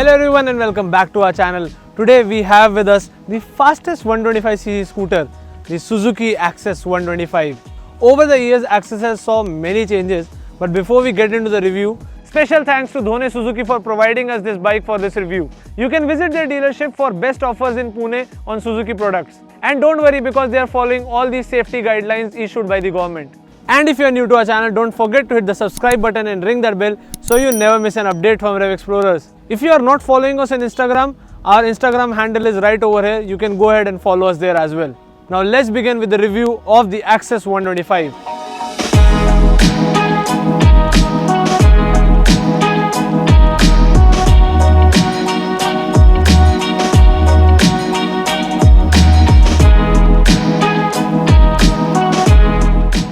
Hello everyone and welcome back to our channel. Today we have with us the fastest 125cc scooter, the Suzuki Access 125. Over the years, Access has saw many changes, but before we get into the review, special thanks to Dhone Suzuki for providing us this bike for this review. You can visit their dealership for best offers in Pune on Suzuki products. And don't worry because they are following all these safety guidelines issued by the government. And if you are new to our channel, don't forget to hit the subscribe button and ring that bell so you never miss an update from Rev Explorers. If you are not following us on Instagram, our Instagram handle is right over here. You can go ahead and follow us there as well. Now let's begin with the review of the Access 125.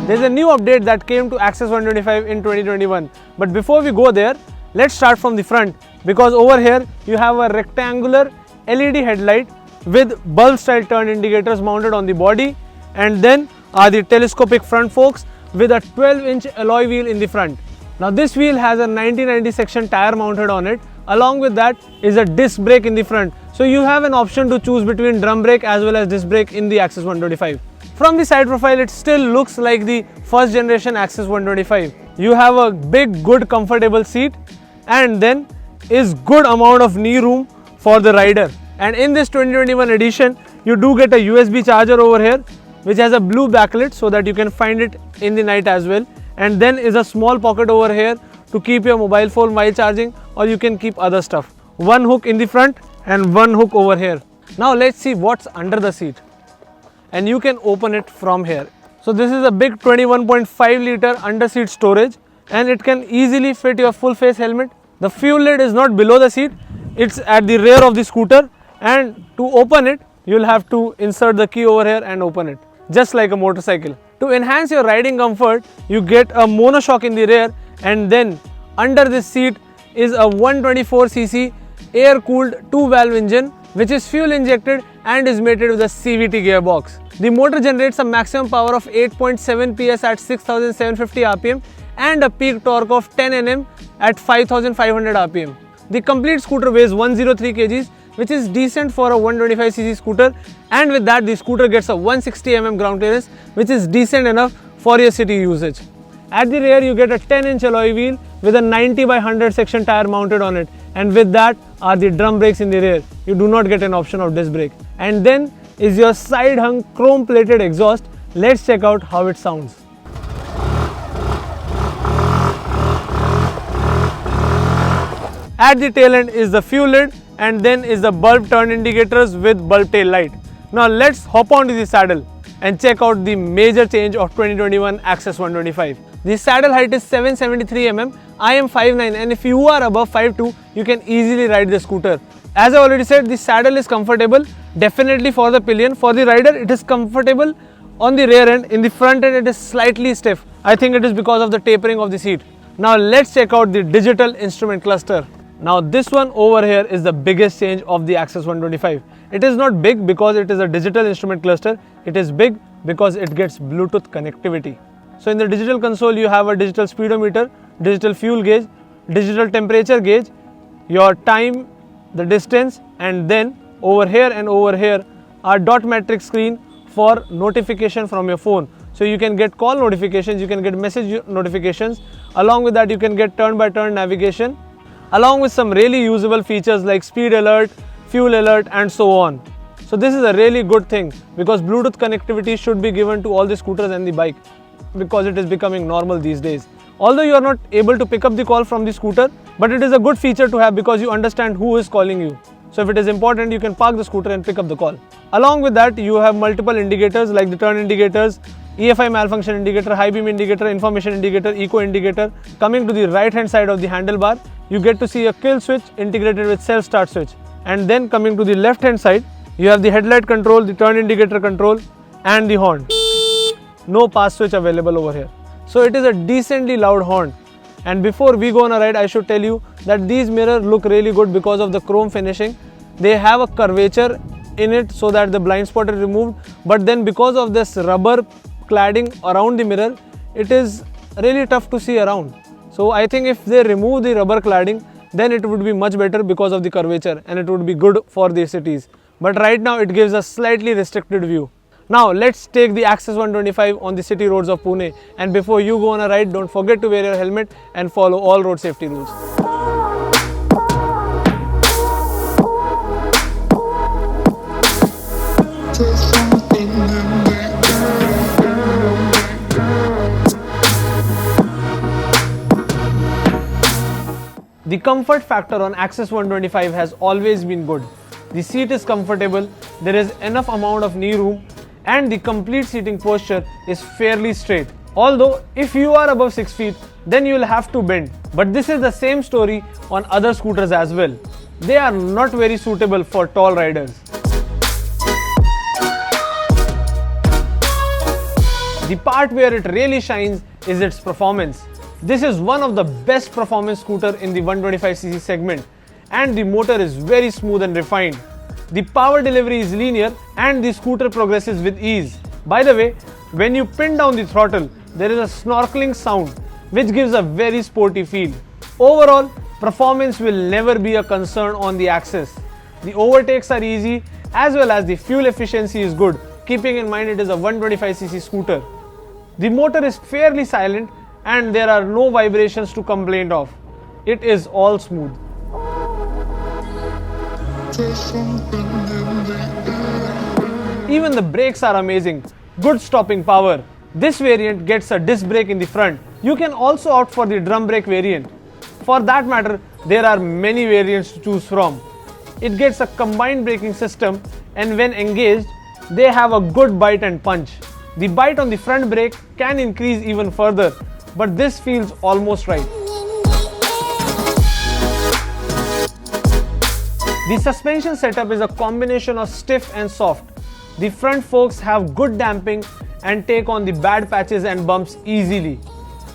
There's a new update that came to Access 125 in 2021. But before we go there, let's start from the front, because over here you have a rectangular LED headlight with bulb style turn indicators mounted on the body, and then are the telescopic front forks with a 12-inch alloy wheel in the front. Now this wheel has a 1990 section tire mounted on it. Along with that is a disc brake in the front. So you have an option to choose between drum brake as well as disc brake in the Access 125. From the side profile, it still looks like the first generation Access 125. You have a big, good, comfortable seat, and then is good amount of knee room for the rider. And in this 2021 edition, you do get a USB charger over here, which has a blue backlit so that you can find it in the night as well. And then is a small pocket over here to keep your mobile phone while charging, or you can keep other stuff. One hook in the front and one hook over here. Now let's see what's under the seat. And you can open it from here. So this is a big 21.5 liter under seat storage, and it can easily fit your full face helmet. The fuel lid is not below the seat, it's at the rear of the scooter, and to open it you'll have to insert the key over here and open it, just like a motorcycle. To enhance your riding comfort, you get a monoshock in the rear, and then under this seat is a 124cc air cooled 2-valve engine, which is fuel injected and is mated with a CVT gearbox. The motor generates a maximum power of 8.7 PS at 6750 rpm and a peak torque of 10 Nm at 5500 rpm. The complete scooter weighs 103 kgs, which is decent for a 125cc scooter, and with that the scooter gets a 160 mm ground clearance, which is decent enough for your city usage. At the rear you get a 10-inch alloy wheel with a 90 by 100 section tire mounted on it, and with that are the drum brakes in the rear. You do not get an option of disc brake. And then is your side hung chrome plated exhaust. Let's check out how it sounds. At the tail end is the fuel lid, and then is the bulb turn indicators with bulb tail light. Now let's hop onto the saddle and check out the major change of 2021 Access 125. The saddle height is 773 mm. I am 5'9", and if you are above 5'2", you can easily ride the scooter. As I already said, the saddle is comfortable, definitely for the pillion. For the rider, it is comfortable on the rear end. In the front end, it is slightly stiff. I think it is because of the tapering of the seat. Now let's check out the digital instrument cluster. Now this one over here is the biggest change of the Access 125. It is not big because it is a digital instrument cluster. It is big because it gets Bluetooth connectivity. So in the digital console, you have a digital speedometer, digital fuel gauge, digital temperature gauge, your time, the distance, and then over here and over here are dot matrix screen for notification from your phone. So you can get call notifications, you can get message notifications. Along with that, you can get turn-by-turn navigation, along with some really usable features like speed alert, fuel alert, and so on. So this is a really good thing, because Bluetooth connectivity should be given to all the scooters and the bike, because it is becoming normal these days. Although you are not able to pick up the call from the scooter, but it is a good feature to have because you understand who is calling you. So if it is important, you can park the scooter and pick up the call. Along with that, you have multiple indicators like the turn indicators, EFI malfunction indicator, high beam indicator, information indicator, eco indicator. Coming to the right hand side of the handlebar, you get to see a kill switch integrated with self start switch. And then coming to the left hand side, you have the headlight control, the turn indicator control, and the horn. No pass switch available over here. So it is a decently loud horn. And before we go on a ride, I should tell you that these mirrors look really good because of the chrome finishing. They have a curvature in it so that the blind spot is removed, but then because of this rubber cladding around the mirror, it is really tough to see around. So I think if they remove the rubber cladding, then it would be much better because of the curvature and it would be good for the cities. But right now it gives a slightly restricted view. Now let's take the Access 125 on the city roads of Pune, and before you go on a ride, don't forget to wear your helmet and follow all road safety rules. The comfort factor on Access 125 has always been good. The seat is comfortable, there is enough amount of knee room, and the complete seating posture is fairly straight. Although if you are above 6 feet, then you will have to bend. But this is the same story on other scooters as well. They are not very suitable for tall riders. The part where it really shines is its performance. This is one of the best performance scooter in the 125cc segment, and the motor is very smooth and refined. The power delivery is linear and the scooter progresses with ease. By the way, when you pin down the throttle, there is a snorkeling sound which gives a very sporty feel. Overall, performance will never be a concern on the Access. The overtakes are easy as well as the fuel efficiency is good, keeping in mind it is a 125cc scooter. The motor is fairly silent and there are no vibrations to complain of. It is all smooth. Even the brakes are amazing. Good stopping power. This variant gets a disc brake in the front. You can also opt for the drum brake variant. For that matter, there are many variants to choose from. It gets a combined braking system, and when engaged, they have a good bite and punch. The bite on the front brake can increase even further, but this feels almost right. The suspension setup is a combination of stiff and soft. The front forks have good damping and take on the bad patches and bumps easily,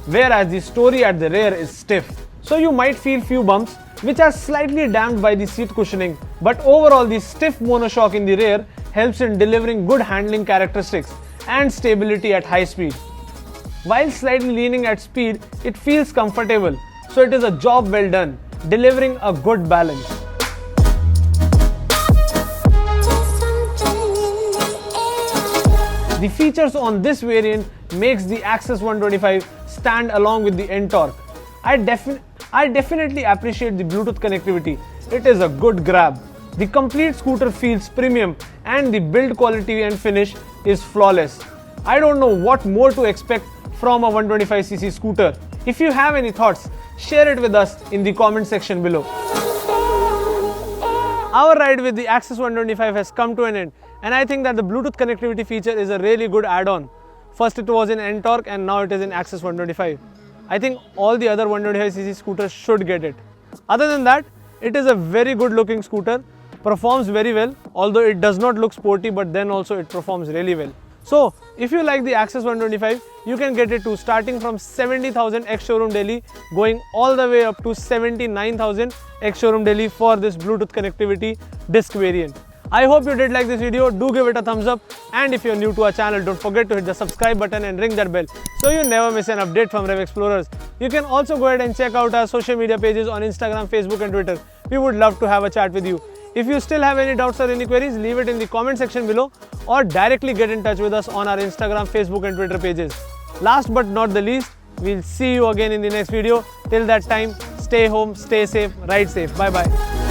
whereas the story at the rear is stiff. So you might feel few bumps which are slightly damped by the seat cushioning, but overall the stiff monoshock in the rear helps in delivering good handling characteristics and stability at high speed. While slightly leaning at speed, it feels comfortable, so it is a job well done, delivering a good balance. The features on this variant makes the Access 125 stand along with the NTorq. I definitely appreciate the Bluetooth connectivity. It is a good grab. The complete scooter feels premium and the build quality and finish is flawless. I don't know what more to expect from a 125cc scooter. If you have any thoughts, share it with us in the comment section below. Our ride with the Access 125 has come to an end, and I think that the Bluetooth connectivity feature is a really good add-on. First it was in NTorq and now it is in Access 125. I think all the other 125cc scooters should get it. Other than that, it is a very good looking scooter, performs very well, although it does not look sporty, but then also it performs really well. So, if you like the Access 125, you can get it to starting from 70,000 ex-showroom Delhi, going all the way up to 79,000 ex-showroom Delhi for this Bluetooth connectivity disc variant. I hope you did like this video. Do give it a thumbs up, and if you're new to our channel, don't forget to hit the subscribe button and ring that bell so you never miss an update from Rev Explorers. You can also go ahead and check out our social media pages on Instagram, Facebook and Twitter. We would love to have a chat with you. If you still have any doubts or any queries, leave it in the comment section below or directly get in touch with us on our Instagram, Facebook and Twitter pages. Last but not the least, we'll see you again in the next video. Till that time, stay home, stay safe, ride safe. Bye bye.